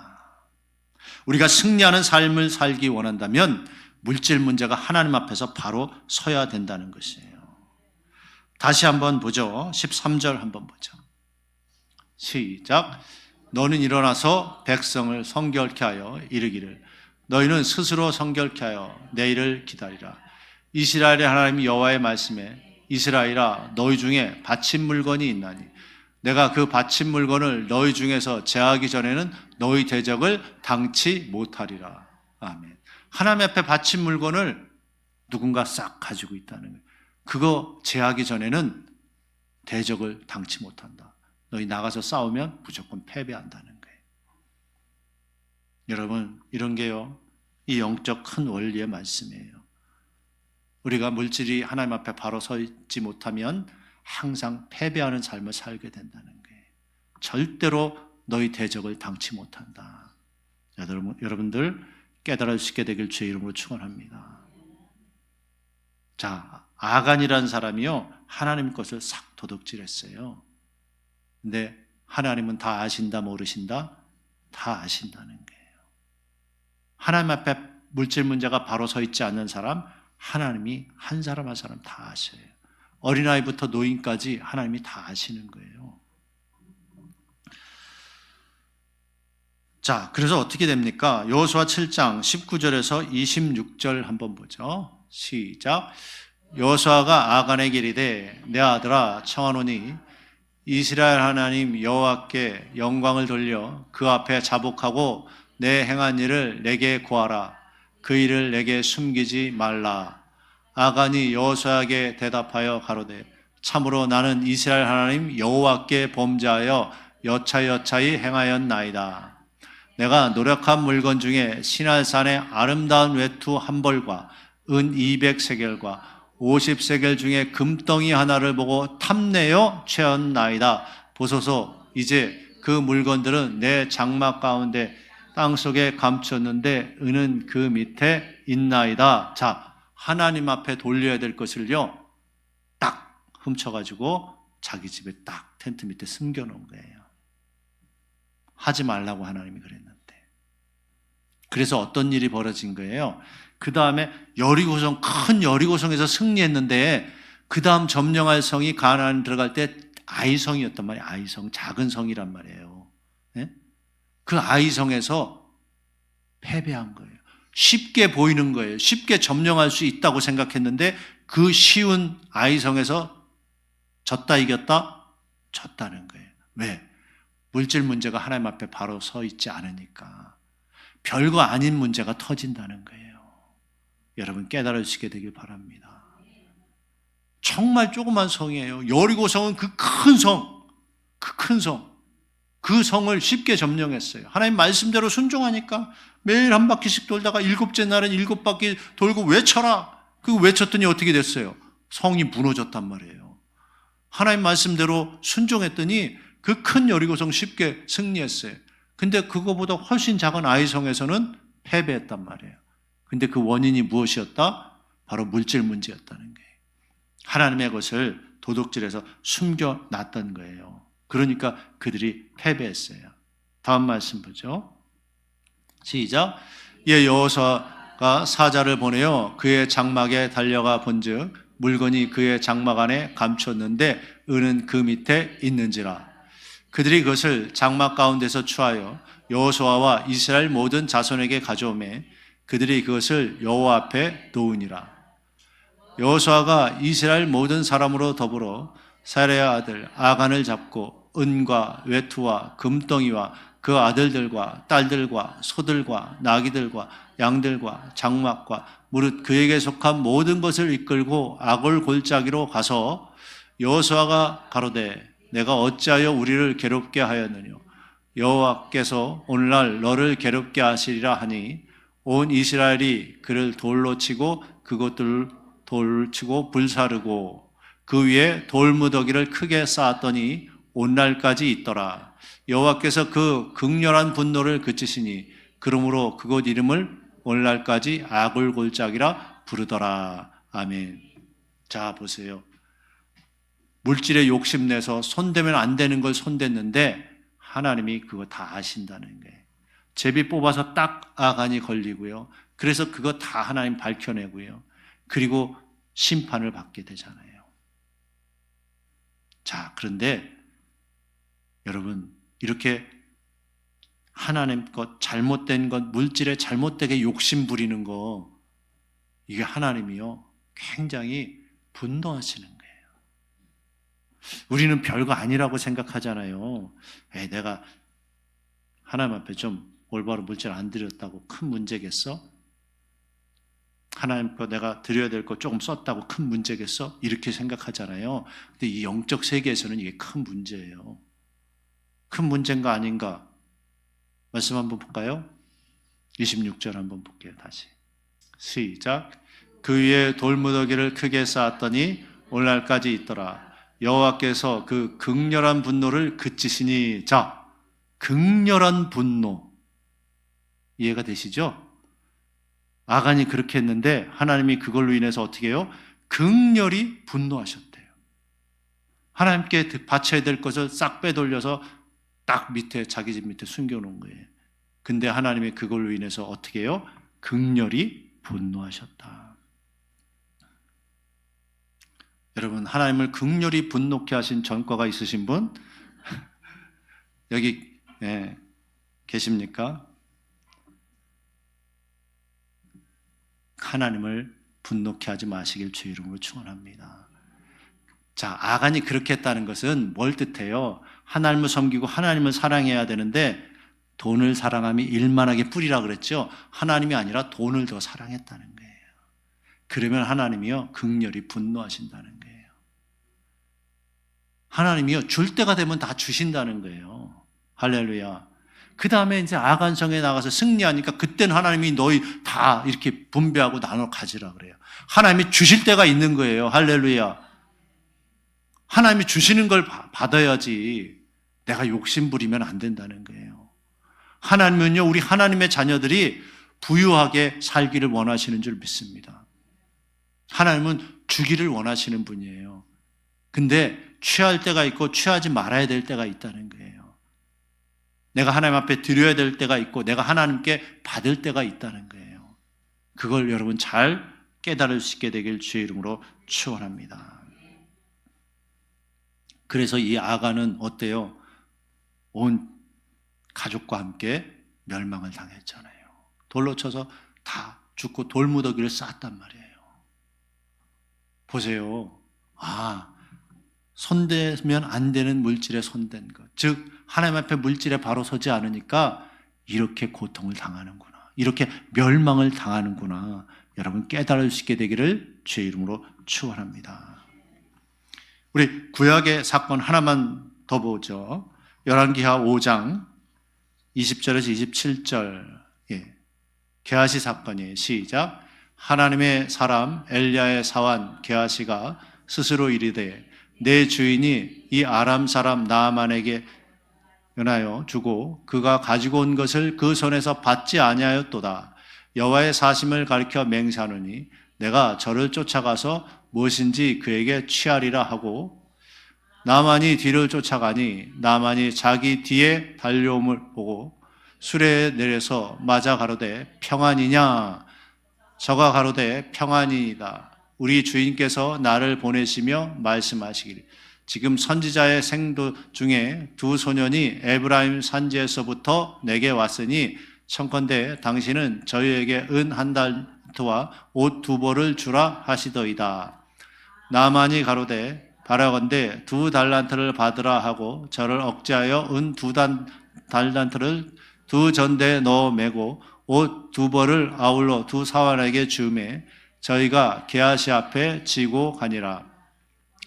S1: 우리가 승리하는 삶을 살기 원한다면 물질 문제가 하나님 앞에서 바로 서야 된다는 것이에요. 다시 한번 보죠. 13절 한번 보죠. 시작. 너는 일어나서 백성을 성결케 하여 이르기를 너희는 스스로 성결케 하여 내일을 기다리라. 이스라엘의 하나님 여호와의 말씀에 이스라엘아 너희 중에 바친 물건이 있나니 내가 그 바친 물건을 너희 중에서 제하기 전에는 너희 대적을 당치 못하리라. 아멘. 하나님 앞에 바친 물건을 누군가 싹 가지고 있다는 거예요. 그거 제하기 전에는 대적을 당치 못한다. 너희 나가서 싸우면 무조건 패배한다는 거예요. 여러분 이런 게요 이 영적 큰 원리의 말씀이에요. 우리가 물질이 하나님 앞에 바로 서 있지 못하면 항상 패배하는 삶을 살게 된다는 거예요. 절대로 너희 대적을 당치 못한다. 여러분들 깨달을 수 있게 되길 주의 이름으로 축원합니다. 자, 아간이라는 사람이요, 하나님 것을 싹 도둑질했어요. 근데 하나님은 다 아신다, 모르신다? 다 아신다는 거예요. 하나님 앞에 물질 문제가 바로 서 있지 않는 사람, 하나님이 한 사람 한 사람 다 아셔요. 어린아이부터 노인까지 하나님이 다 아시는 거예요. 자, 그래서 어떻게 됩니까? 여호수아 7장 19절에서 26절 한번 보죠. 시작. 여호수아가 아간에게 이르되 내 아들아 청하노니 이스라엘 하나님 여호와께 영광을 돌려 그 앞에 자복하고 내 행한 일을 내게 고하라. 그 일을 내게 숨기지 말라. 아간이 여호수아에게 대답하여 가로되 참으로 나는 이스라엘 하나님 여호와께 범죄하여 여차여차히 행하였나이다. 내가 노력한 물건 중에 시날산의 아름다운 외투 한 벌과 은 200세겔과 50세겔 중에 금덩이 하나를 보고 탐내어 채었나이다. 보소서 이제 그 물건들은 내 장막 가운데 땅속에 감췄는데 은은 그 밑에 있나이다. 자, 하나님 앞에 돌려야 될 것을요 딱 훔쳐가지고 자기 집에 딱 텐트 밑에 숨겨놓은 거예요. 하지 말라고 하나님이 그랬는데. 그래서 어떤 일이 벌어진 거예요? 그 다음에 여리고성, 큰 여리고성에서 승리했는데 그 다음 점령할 성이 가나안 들어갈 때 아이성이었단 말이에요. 아이성, 작은 성이란 말이에요. 네? 그 아이성에서 패배한 거예요. 쉽게 보이는 거예요. 쉽게 점령할 수 있다고 생각했는데 그 쉬운 아이성에서 졌다 이겼다? 졌다는 거예요. 왜? 물질 문제가 하나님 앞에 바로 서 있지 않으니까. 별거 아닌 문제가 터진다는 거예요. 여러분 깨달으시게 되길 바랍니다. 정말 조그만 성이에요. 여리고성은 그 큰 성, 그 성을 쉽게 점령했어요. 하나님 말씀대로 순종하니까 매일 한 바퀴씩 돌다가 7째 날은 7바퀴 돌고 외쳐라. 그거 외쳤더니 어떻게 됐어요? 성이 무너졌단 말이에요. 하나님 말씀대로 순종했더니 그 큰 여리고성 쉽게 승리했어요. 근데 그거보다 훨씬 작은 아이성에서는 패배했단 말이에요. 근데 그 원인이 무엇이었다? 바로 물질 문제였다는 거예요. 하나님의 것을 도둑질해서 숨겨놨던 거예요. 그러니까 그들이 패배했어요. 다음 말씀 보죠. 시작. 예, 여호수아가 사자를 보내어 그의 장막에 달려가 본즉 물건이 그의 장막 안에 감췄는데 은은 그 밑에 있는지라. 그들이 그것을 장막 가운데서 취하여 여호수아와 이스라엘 모든 자손에게 가져오매 그들이 그것을 여호와 앞에 놓으니라. 여호수아가 이스라엘 모든 사람으로 더불어 사레야 아들 아간을 잡고 은과 외투와 금덩이와 그 아들들과 딸들과 소들과 나귀들과 양들과 장막과 무릇 그에게 속한 모든 것을 이끌고 아골 골짜기로 가서 여호수아가 가로되 내가 어찌하여 우리를 괴롭게 하였느뇨? 여호와께서 오늘날 너를 괴롭게 하시리라 하니 온 이스라엘이 그를 돌로 치고 그것들을 돌을 치고 불사르고 그 위에 돌무더기를 크게 쌓았더니 온날까지 있더라. 여호와께서 그 극렬한 분노를 그치시니 그러므로 그곳 이름을 오늘날까지 아골 골짜기라 부르더라. 아멘. 자 보세요. 물질에 욕심내서 손대면 안 되는 걸 손댔는데 하나님이 그거 다 아신다는 거예요. 제비 뽑아서 딱 아간이 걸리고요. 그래서 그거 다 하나님 밝혀내고요. 그리고 심판을 받게 되잖아요. 자, 그런데 여러분 이렇게 하나님 것, 잘못된 것, 물질에 잘못되게 욕심 부리는 거 이게 하나님이요 굉장히 분노하시는 거예요. 우리는 별거 아니라고 생각하잖아요. 내가 하나님 앞에 좀 올바로 물질 안 드렸다고 큰 문제겠어? 하나님 거 내가 드려야 될 거 조금 썼다고 큰 문제겠어? 이렇게 생각하잖아요. 근데 이 영적 세계에서는 이게 큰 문제예요. 큰 문제인가 아닌가? 말씀 한번 볼까요? 26절 한번 볼게요. 다시 시작. 그 위에 돌무더기를 크게 쌓았더니 오늘날까지 있더라. 여호와께서 그 극렬한 분노를 그치시니. 자, 극렬한 분노 이해가 되시죠? 아간이 그렇게 했는데 하나님이 그걸로 인해서 어떻게 해요? 극렬히 분노하셨대요. 하나님께 바쳐야 될 것을 싹 빼돌려서 딱 밑에, 자기 집 밑에 숨겨놓은 거예요. 근데 하나님이 그걸로 인해서 어떻게 해요? 극렬히 분노하셨다. 여러분, 하나님을 극렬히 분노케 하신 전과가 있으신 분 여기 계십니까? 하나님을 분노케 하지 마시길 주의 이름으로 축원합니다. 자, 아간이 그렇게 했다는 것은 뭘 뜻해요? 하나님을 섬기고 하나님을 사랑해야 되는데 돈을 사랑함이 일만하게 뿌리라 그랬죠. 하나님이 아니라 돈을 더 사랑했다는 거예요. 그러면 하나님이요 극렬히 분노하신다는 거예요. 하나님이요 줄 때가 되면 다 주신다는 거예요. 할렐루야. 그 다음에 이제 아간성에 나가서 승리하니까 그때는 하나님이 너희 다 이렇게 분배하고 나눠 가지라 그래요. 하나님이 주실 때가 있는 거예요. 할렐루야. 하나님이 주시는 걸 받아야지 내가 욕심 부리면 안 된다는 거예요. 하나님은요 우리 하나님의 자녀들이 부유하게 살기를 원하시는 줄 믿습니다. 하나님은 주기를 원하시는 분이에요. 근데 취할 때가 있고 취하지 말아야 될 때가 있다는 거예요. 내가 하나님 앞에 드려야 될 때가 있고 내가 하나님께 받을 때가 있다는 거예요. 그걸 여러분 잘 깨달을 수 있게 되길 주의 이름으로 축원합니다. 그래서 이 아간은 어때요? 온 가족과 함께 멸망을 당했잖아요. 돌로 쳐서 다 죽고 돌무더기를 쌓았단 말이에요. 보세요. 손대면 안 되는 물질에 손댄 것. 즉 하나님 앞에 물질에 바로 서지 않으니까 이렇게 고통을 당하는구나. 이렇게 멸망을 당하는구나. 여러분 깨달을 수 있게 되기를 주의 이름으로 축원합니다. 우리 구약의 사건 하나만 더 보죠. 열왕기하 5장 20절에서 27절 게하시 사건이에요. 시작. 하나님의 사람 엘리야의 사환 게하시가 스스로 이르되 내 주인이 이 아람 사람 나아만에게 은하여 주고 그가 가지고 온 것을 그 손에서 받지 아니하였도다. 여호와의 사심을 가리켜 맹세하노니 내가 저를 쫓아가서 무엇인지 그에게 취하리라 하고 나만이 뒤를 쫓아가니 나만이 자기 뒤에 달려옴을 보고 수레에 내려서 맞아 가로되 평안이냐? 저가 가로되 평안이다. 우리 주인께서 나를 보내시며 말씀하시기를 지금 선지자의 생도 중에 두 소년이 에브라임 산지에서부터 내게 왔으니 청컨대 당신은 저희에게 은 한 달트와 옷 두 벌을 주라 하시더이다. 나만이 가로되 바라건대 두 달란트를 받으라 하고 저를 억제하여 은 두 달란트를 두 전대에 넣어 매고 옷 두 벌을 아울러 두 사환에게 주매 저희가 게하시 앞에 지고 가니라.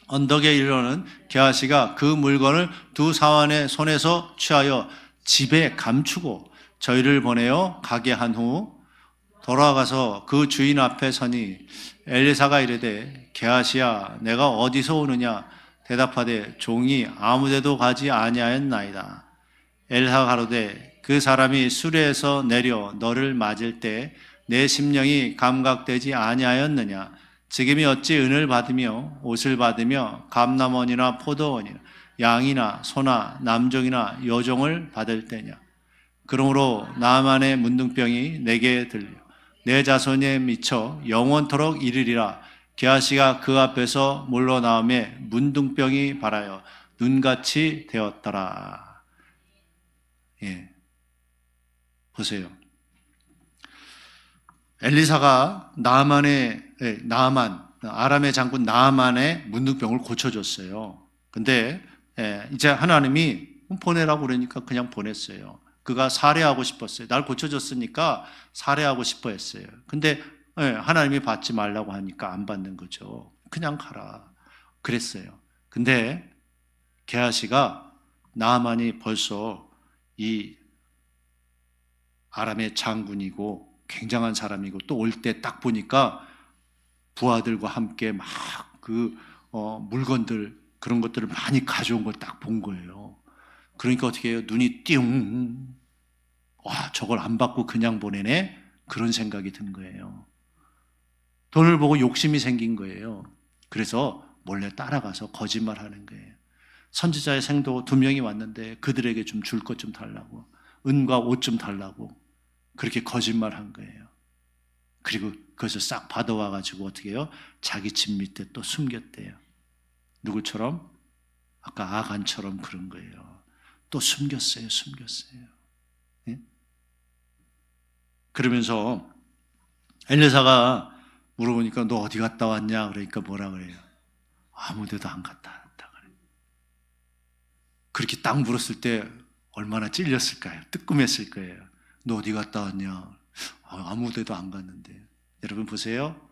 S1: 언덕에 이르러는 게하시가 그 물건을 두 사환의 손에서 취하여 집에 감추고 저희를 보내어 가게 한 후 돌아가서 그 주인 앞에 서니 엘리사가 이르되 게하시야 내가 어디서 오느냐? 대답하되 종이 아무데도 가지 아니하였나이다. 엘리사가 가로되 그 사람이 수레에서 내려 너를 맞을 때 내 심령이 감각되지 아니하였느냐? 지금이 어찌 은을 받으며 옷을 받으며 감남원이나 포도원이나 양이나 소나 남종이나 여종을 받을 때냐? 그러므로 나만의 문둥병이 내게 들려 내 자손에 미쳐 영원토록 이르리라. 게하시가 그 앞에서 물러나오매 문둥병이 발하여 눈같이 되었더라. 보세요. 엘리사가 나아만 아람의 장군 나아만의 문둥병을 고쳐줬어요. 근데 이제 하나님이 보내라고 그러니까 그냥 보냈어요. 그가 살해하고 싶었어요. 날 고쳐줬으니까 살해하고 싶어 했어요. 근데 하나님이 받지 말라고 하니까 안 받는 거죠. 그냥 가라 그랬어요. 근데 게하시가 나아만이 벌써 이 아람의 장군이고 굉장한 사람이고 또 올 때 딱 보니까 부하들과 함께 막 그 물건들 그런 것들을 많이 가져온 걸 딱 본 거예요. 그러니까 어떻게 해요? 눈이 띵. 와, 저걸 안 받고 그냥 보내네? 그런 생각이 든 거예요. 돈을 보고 욕심이 생긴 거예요. 그래서 몰래 따라가서 거짓말하는 거예요. 선지자의 생도 2명이 왔는데 그들에게 좀 줄 것 좀 달라고, 은과 옷 좀 달라고 그렇게 거짓말한 거예요. 그리고 그것을 싹 받아와가지고 어떻게 해요? 자기 집 밑에 또 숨겼대요. 누구처럼? 아까 아간처럼 그런 거예요. 또 숨겼어요. 예? 그러면서 엘리사가 물어보니까 너 어디 갔다 왔냐? 그러니까 뭐라 그래요? 아무 데도 안 갔다 왔다 그래요. 그렇게 딱 물었을 때 얼마나 찔렸을까요? 뜨끔했을 거예요. 너 어디 갔다 왔냐? 아무 데도 안 갔는데. 여러분 보세요.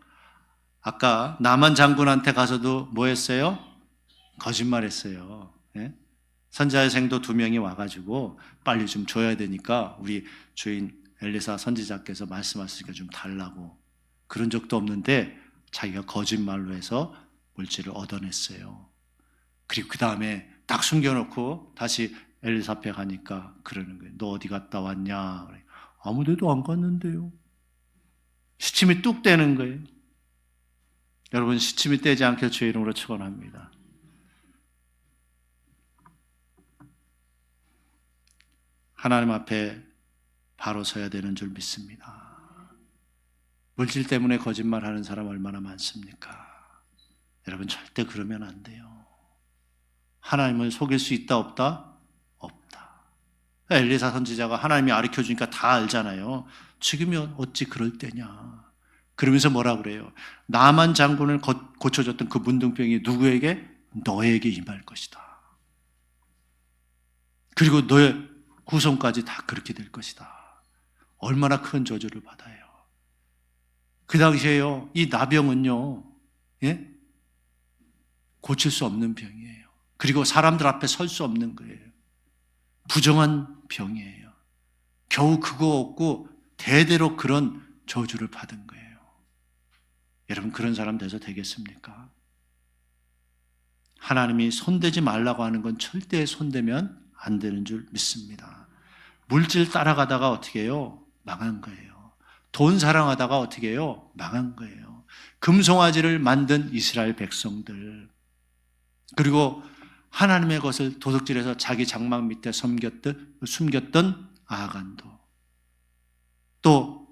S1: 아까 나만 장군한테 가서도 뭐 했어요? 거짓말했어요. 예? 선지자의 생도 2명이 와가지고 빨리 좀 줘야 되니까 우리 주인 엘리사 선지자께서 말씀하시니까 좀 달라고. 그런 적도 없는데 자기가 거짓말로 해서 물질을 얻어냈어요. 그리고 그 다음에 딱 숨겨놓고 다시 엘리사 앞에 가니까 그러는 거예요. 너 어디 갔다 왔냐? 아무 데도 안 갔는데요. 시침이 뚝 떼는 거예요. 여러분, 시침이 떼지 않게 주의 이름으로 축원합니다. 하나님 앞에 바로 서야 되는 줄 믿습니다. 물질 때문에 거짓말하는 사람 얼마나 많습니까? 여러분, 절대 그러면 안 돼요. 하나님을 속일 수 있다 없다? 없다. 엘리사 선지자가 하나님이 가르쳐주니까 다 알잖아요. 지금이 어찌 그럴 때냐. 그러면서 뭐라 그래요? 나만 장군을 고쳐줬던 그 문둥병이 누구에게? 너에게 임할 것이다. 그리고 너의 후손까지 다 그렇게 될 것이다. 얼마나 큰 저주를 받아요. 그 당시에요, 이 나병은요, 예? 고칠 수 없는 병이에요. 그리고 사람들 앞에 설 수 없는 거예요. 부정한 병이에요. 겨우 그거 없고 대대로 그런 저주를 받은 거예요. 여러분, 그런 사람 돼서 되겠습니까? 하나님이 손대지 말라고 하는 건 절대 손대면 안 되는 줄 믿습니다. 물질 따라가다가 어떻게 해요? 망한 거예요. 돈 사랑하다가 어떻게 해요? 망한 거예요. 금송아지를 만든 이스라엘 백성들, 그리고 하나님의 것을 도둑질해서 자기 장막 밑에 숨겼던 아간도, 또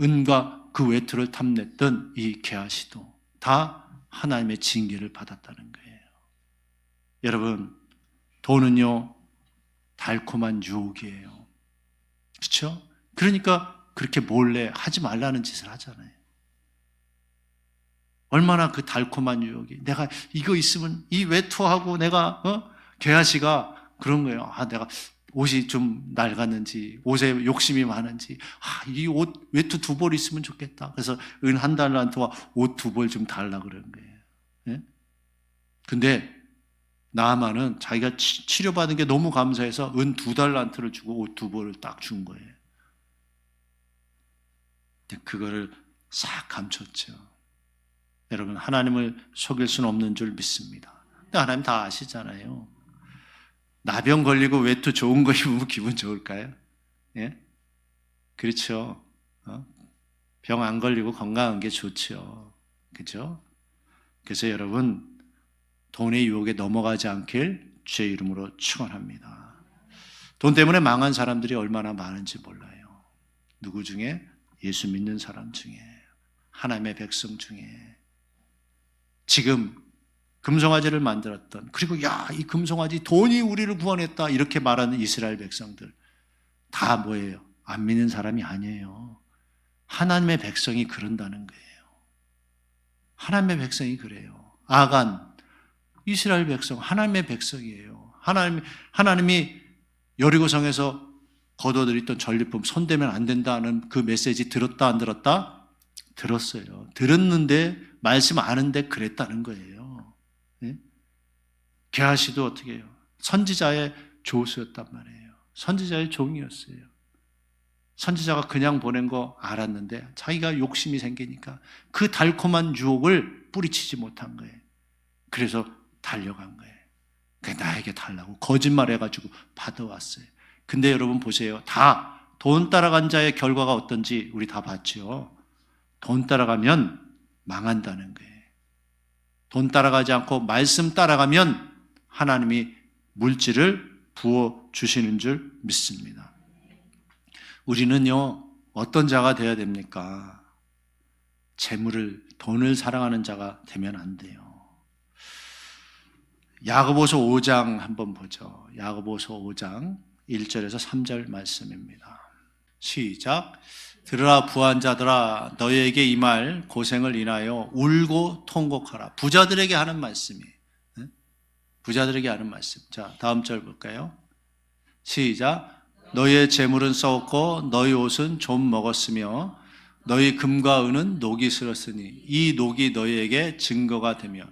S1: 은과 그 외투를 탐냈던 이 게하시도 다 하나님의 징계를 받았다는 거예요. 여러분, 돈은요, 달콤한 유혹이에요. 그렇죠? 그러니까 그렇게 몰래 하지 말라는 짓을 하잖아요. 얼마나 그 달콤한 유혹이, 내가 이거 있으면 이 외투하고 내가 게하시가 그런 거예요. 내가 옷이 좀 낡았는지, 옷에 욕심이 많은지, 이 옷 외투 2벌 있으면 좋겠다. 그래서 은 1달란트와 옷 2벌 좀 달라 그런 거예요. 예? 근데 나아만은 자기가 치료받은 게 너무 감사해서 은 2달란트를 주고 옷 2벌을 딱 준 거예요. 근데 그거를 싹 감췄죠. 여러분, 하나님을 속일 수는 없는 줄 믿습니다. 근데 하나님 다 아시잖아요. 나병 걸리고 외투 좋은 거 입으면 기분 좋을까요? 예? 그렇죠. 병 안 걸리고 건강한 게 좋죠. 그죠? 그래서 여러분, 돈의 유혹에 넘어가지 않길 주의 이름으로 축원합니다. 돈 때문에 망한 사람들이 얼마나 많은지 몰라요. 누구 중에? 예수 믿는 사람 중에, 하나님의 백성 중에. 지금 금송아지를 만들었던, 그리고 이 금송아지 돈이 우리를 구원했다 이렇게 말하는 이스라엘 백성들 다 뭐예요? 안 믿는 사람이 아니에요. 하나님의 백성이 그런다는 거예요. 하나님의 백성이 그래요. 아간, 이스라엘 백성, 하나님의 백성이에요. 하나님이 여리고성에서 거둬들였던 전리품 손대면 안 된다는 그 메시지 들었다 안 들었다? 들었어요. 들었는데 말씀 아는데 그랬다는 거예요. 네? 게하시도 어떻게 해요? 선지자의 조수였단 말이에요. 선지자의 종이었어요. 선지자가 그냥 보낸 거 알았는데 자기가 욕심이 생기니까 그 달콤한 유혹을 뿌리치지 못한 거예요. 그래서 달려간 거예요. 나에게 달라고 거짓말해가지고 받아왔어요. 근데 여러분 보세요. 다 돈 따라간 자의 결과가 어떤지 우리 다 봤죠. 돈 따라가면 망한다는 거예요. 돈 따라가지 않고 말씀 따라가면 하나님이 물질을 부어주시는 줄 믿습니다. 우리는요, 어떤 자가 되어야 됩니까? 돈을 사랑하는 자가 되면 안 돼요. 야고보서 5장 한번 보죠. 야고보서 5장 1절에서 3절 말씀입니다. 시작. 들으라 부한 자들아, 너희에게 이 말 고생을 인하여 울고 통곡하라. 부자들에게 하는 말씀이에요. 부자들에게 하는 말씀. 자, 다음 절 볼까요? 시작. 너희의 재물은 썩었고 너희 옷은 좀 먹었으며 너희 금과 은은 녹이 슬었으니 이 녹이 너희에게 증거가 되며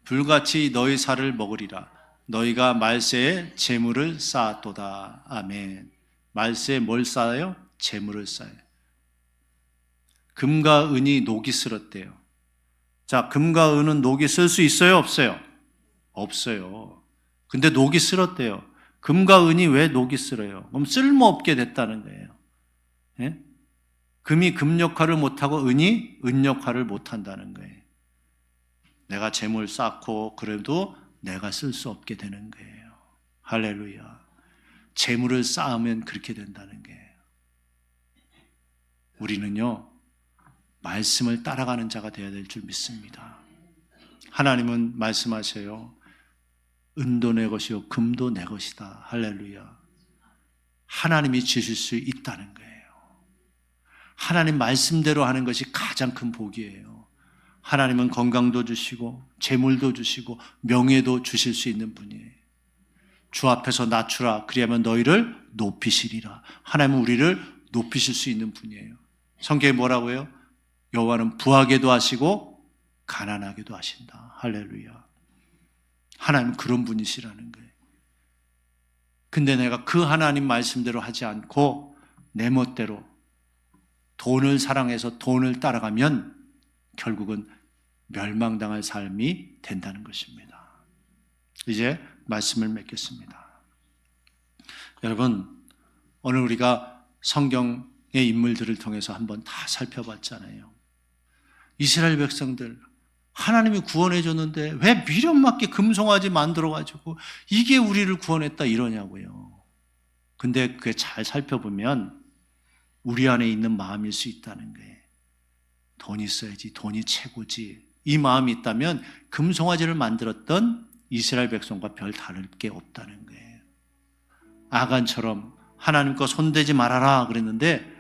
S1: 불같이 너희 살을 먹으리라. 너희가 말세에 재물을 쌓았도다. 아멘. 말세에 뭘 쌓아요? 재물을 쌓아요. 금과 은이 녹이 슬었대요. 자, 금과 은은 녹이 쓸 수 있어요? 없어요? 없어요. 근데 녹이 슬었대요. 금과 은이 왜 녹이 슬어요? 그럼 쓸모없게 됐다는 거예요. 예? 금이 금 역할을 못하고 은이 은 역할을 못한다는 거예요. 내가 재물 쌓고 그래도 내가 쓸 수 없게 되는 거예요. 할렐루야. 재물을 쌓으면 그렇게 된다는 거예요. 우리는요, 말씀을 따라가는 자가 되어야 될 줄 믿습니다. 하나님은 말씀하세요. 은도 내 것이요 금도 내 것이다. 할렐루야. 하나님이 주실 수 있다는 거예요. 하나님 말씀대로 하는 것이 가장 큰 복이에요. 하나님은 건강도 주시고 재물도 주시고 명예도 주실 수 있는 분이에요. 주 앞에서 낮추라 그리하면 너희를 높이시리라. 하나님은 우리를 높이실 수 있는 분이에요. 성경에 뭐라고요? 여호와는 부하게도 하시고 가난하게도 하신다. 할렐루야. 하나님은 그런 분이시라는 거예요. 근데 내가 그 하나님 말씀대로 하지 않고 내 멋대로 돈을 사랑해서 돈을 따라가면 결국은 멸망당할 삶이 된다는 것입니다. 이제 말씀을 맺겠습니다. 여러분, 오늘 우리가 성경의 인물들을 통해서 한번 다 살펴봤잖아요. 이스라엘 백성들 하나님이 구원해 줬는데 왜 미련맞게 금송아지 만들어가지고 이게 우리를 구원했다 이러냐고요. 근데 그게 잘 살펴보면 우리 안에 있는 마음일 수 있다는 거예요. 돈이 있어야지, 돈이 최고지. 이 마음이 있다면 금송아지를 만들었던 이스라엘 백성과 별 다를 게 없다는 거예요. 아간처럼 하나님 거 손대지 말아라 그랬는데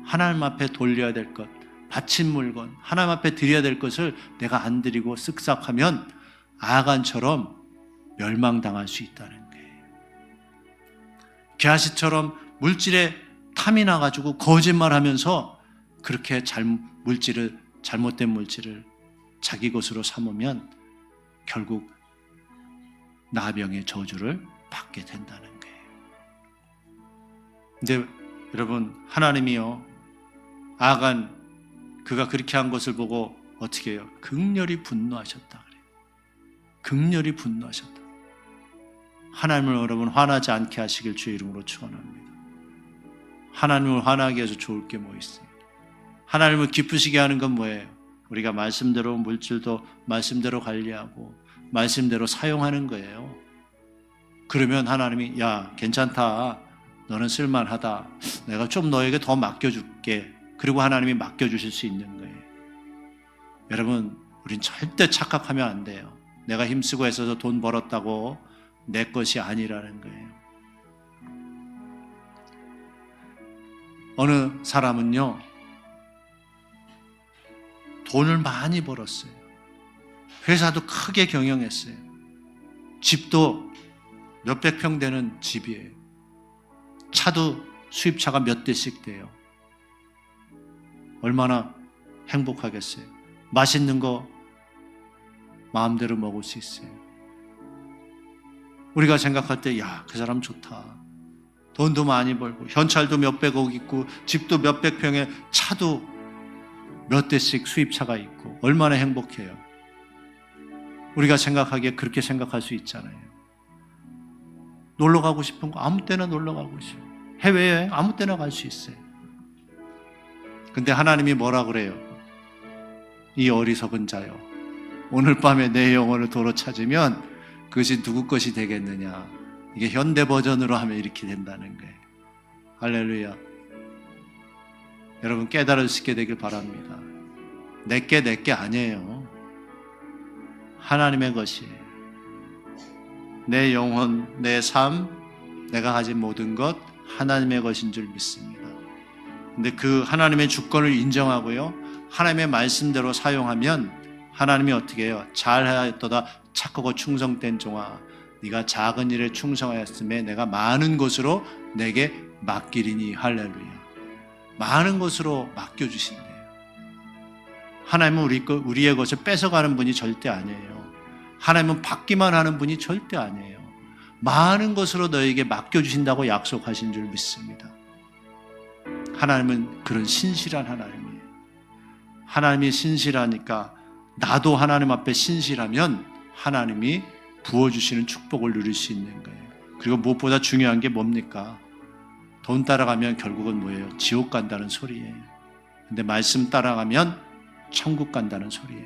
S1: 하나님 앞에 돌려야 될 것, 바친 물건, 하나님 앞에 드려야 될 것을 내가 안 드리고 쓱싹하면 아간처럼 멸망당할 수 있다는 거예요. 게하시처럼 물질에 탐이 나가지고 거짓말하면서 그렇게 잘못된 물질을 자기 것으로 삼으면 결국 나병의 저주를 받게 된다는 거예요. 근데 여러분, 하나님이요, 아간 그가 그렇게 한 것을 보고 어떻게 해요? 극렬히 분노하셨다 그래요. 극렬히 분노하셨다. 하나님을 여러분 화나지 않게 하시길 주의 이름으로 축원합니다. 하나님을 화나게 해서 좋을 게 뭐 있어요? 하나님을 기쁘시게 하는 건 뭐예요? 우리가 말씀대로 물질도 말씀대로 관리하고 말씀대로 사용하는 거예요. 그러면 하나님이 야 괜찮다, 너는 쓸만하다, 내가 좀 너에게 더 맡겨줄게. 그리고 하나님이 맡겨주실 수 있는 거예요. 여러분, 우린 절대 착각하면 안 돼요. 내가 힘쓰고 애써서 돈 벌었다고 내 것이 아니라는 거예요. 어느 사람은요, 돈을 많이 벌었어요. 회사도 크게 경영했어요. 집도 몇백 평 되는 집이에요. 차도 수입차가 몇 대씩 돼요. 얼마나 행복하겠어요. 맛있는 거 마음대로 먹을 수 있어요. 우리가 생각할 때 야, 그 사람 좋다. 돈도 많이 벌고 현찰도 몇백억 있고 집도 몇백 평에 차도 몇 대씩 수입차가 있고 얼마나 행복해요. 우리가 생각하기에 그렇게 생각할 수 있잖아요. 놀러 가고 싶은 거 아무 때나 놀러 가고 싶어요. 해외여행 아무 때나 갈 수 있어요. 근데 하나님이 뭐라 그래요? 이 어리석은 자여, 오늘 밤에 내 영혼을 도로 찾으면 그것이 누구 것이 되겠느냐. 이게 현대 버전으로 하면 이렇게 된다는 거예요. 할렐루야. 여러분 깨달을 수 있게 되길 바랍니다. 내게 아니에요. 하나님의 것이에요. 내 영혼, 내 삶, 내가 가진 모든 것 하나님의 것인 줄 믿습니다. 근데 그 하나님의 주권을 인정하고요, 하나님의 말씀대로 사용하면 하나님이 어떻게 해요? 잘하였도다 착하고 충성된 종아, 네가 작은 일에 충성하였음에 내가 많은 것으로 내게 맡기리니. 할렐루야. 많은 것으로 맡겨주신대요. 하나님은 우리의 것을 뺏어가는 분이 절대 아니에요. 하나님은 받기만 하는 분이 절대 아니에요. 많은 것으로 너에게 맡겨주신다고 약속하신 줄 믿습니다. 하나님은 그런 신실한 하나님이에요. 하나님이 신실하니까 나도 하나님 앞에 신실하면 하나님이 부어주시는 축복을 누릴 수 있는 거예요. 그리고 무엇보다 중요한 게 뭡니까? 돈 따라가면 결국은 뭐예요? 지옥 간다는 소리예요. 근데 말씀 따라가면 천국 간다는 소리예요.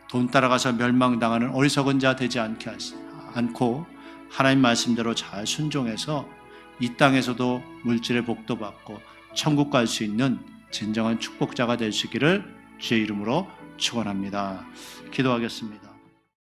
S1: 돈 따라가서 멸망당하는 어리석은 자 되지 않고 하나님 말씀대로 잘 순종해서 이 땅에서도 물질의 복도 받고 천국 갈 수 있는 진정한 축복자가 될 수 있기를 주의 이름으로 축원합니다. 기도하겠습니다.